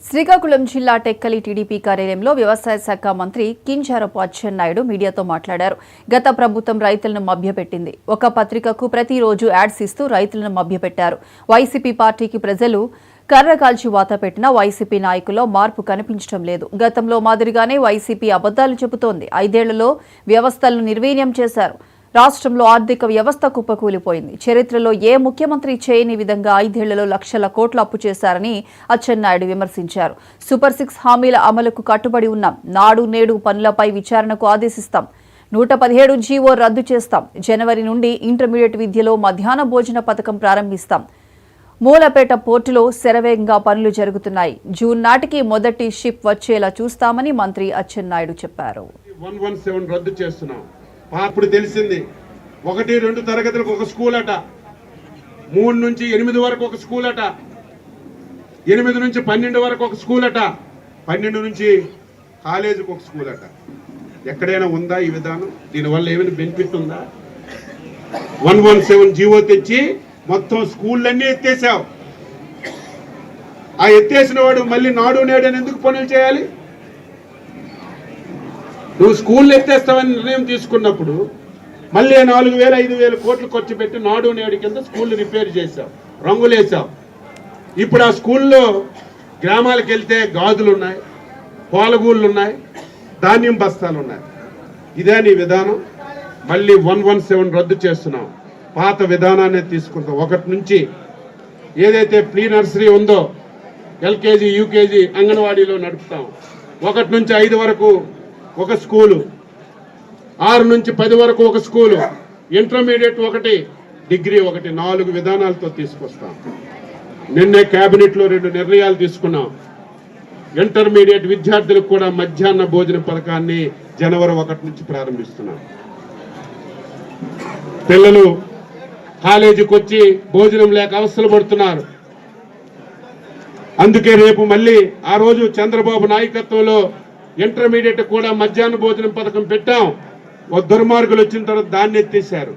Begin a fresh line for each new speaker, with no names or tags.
శ్రీకాకుళం జిల్లా టెక్కలి టీడీపీ కార్యాలయంలో వ్యవసాయ శాఖ మంత్రి కింజరాపు అచ్చెన్నాయుడు మీడియాతో మాట్లాడారు. గత ప్రభుత్వం రైతులను మభ్యపెట్టింది. ఒక పత్రికకు ప్రతిరోజు యాడ్స్ ఇస్తూ రైతులను మభ్యపెట్టారు. వైసీపీ పార్టీకి ప్రజలు కర్రకాల్చి వాత పెట్టినా వైసీపీ నాయకుల్లో మార్పు కనిపించడం లేదు. గతంలో మాదిరిగానే వైసీపీ అబద్దాలు చెబుతోంది. 5 ఏళ్లలో వ్యవస్థలను నిర్వీర్యం చేశారు. రాష్ట్రంలో ఆర్థిక వ్యవస్థ కుప్పకూలిపోయింది. చరిత్రలో ఏ ముఖ్యమంత్రి చేయని విధంగా 5 ఏళ్లలో లక్షల కోట్ల అప్పు చేశారని అచ్చెన్నాయుడు విమర్శించారు. సూపర్ 6 హామీల అమలుకు కట్టుబడి ఉన్నాం. నాడు నేడు పనులపై విచారణకు ఆదేశిస్తాం. 117 జీవో రద్దు చేస్తాం. జనవరి నుండి ఇంటర్మీడియట్ విద్యలో మధ్యాహ్న భోజన పథకం ప్రారంభిస్తాం. మూలపేట పోర్టులో శరవేగంగా పనులు జరుగుతున్నాయి. జూన్ నాటికి మొదటి షిప్ వచ్చేలా చూస్తామని మంత్రి అచ్చెన్నాయుడు చెప్పారు.
117 రద్దు చేస్తున్నాం. అప్పుడు తెలిసింది 1-2 తరగతులకు ఒక స్కూల్ అట, 3 నుంచి 8 వరకు ఒక స్కూల్ అట, 8 నుంచి 12 వరకు ఒక స్కూల్ అట, 12 నుంచి కాలేజీకి ఒక స్కూల్ అట. ఎక్కడైనా ఉందా ఈ విధానం? దీనివల్ల ఏమైనా బెనిఫిట్ ఉందా? 117 జీవో తెచ్చి మొత్తం స్కూళ్ళన్నీ ఎత్తేసావు. ఆ ఎత్తేసిన వాడు మళ్ళీ నాడు నేడు అని ఎందుకు పనులు చేయాలి? నువ్వు స్కూళ్ళు ఎత్తేస్తావని నిర్ణయం తీసుకున్నప్పుడు మళ్ళీ 4,000-5,000 కోట్లు ఖర్చు పెట్టి నాడు నేడు కింద స్కూళ్ళు రిపేర్ చేశావు, రంగులేసావు. ఇప్పుడు ఆ స్కూల్లో గ్రామాలకు వెళ్తే గాజులు ఉన్నాయి, పాలగూళ్ళు ఉన్నాయి, ధాన్యం బస్తాలు ఉన్నాయి. ఇదే నీ విధానం? మళ్ళీ 117 రద్దు చేస్తున్నాం. పాత విధానాన్ని తీసుకుంటాం. 1 నుంచి ఏదైతే ప్రీ నర్సరీ ఉందో ఎల్కేజీ యూకేజీ అంగన్వాడీలో నడుపుతాం. 1 నుంచి 5 వరకు ఒక స్కూలు, 6 నుంచి 10 వరకు ఒక స్కూలు, ఇంటర్మీడియట్ 1, డిగ్రీ 1, 4 విధానాలతో తీసుకొస్తాం. నిన్నే కేబినెట్లో 2 నిర్ణయాలు తీసుకున్నాం. ఇంటర్మీడియట్ విద్యార్థులకు కూడా మధ్యాహ్న భోజన పథకాన్ని జనవరి 1 నుంచి ప్రారంభిస్తున్నాం. పిల్లలు కాలేజీకి వచ్చి భోజనం లేక అవస్థలు పడుతున్నారు. అందుకే రేపు మళ్ళీ ఆ రోజు చంద్రబాబు నాయకత్వంలో ఇంటర్మీడియట్ కూడా మధ్యాహ్న భోజనం పథకం పెట్టాం. దుర్మార్గులు వచ్చిన తర్వాత దాన్ని ఎత్తేసారు.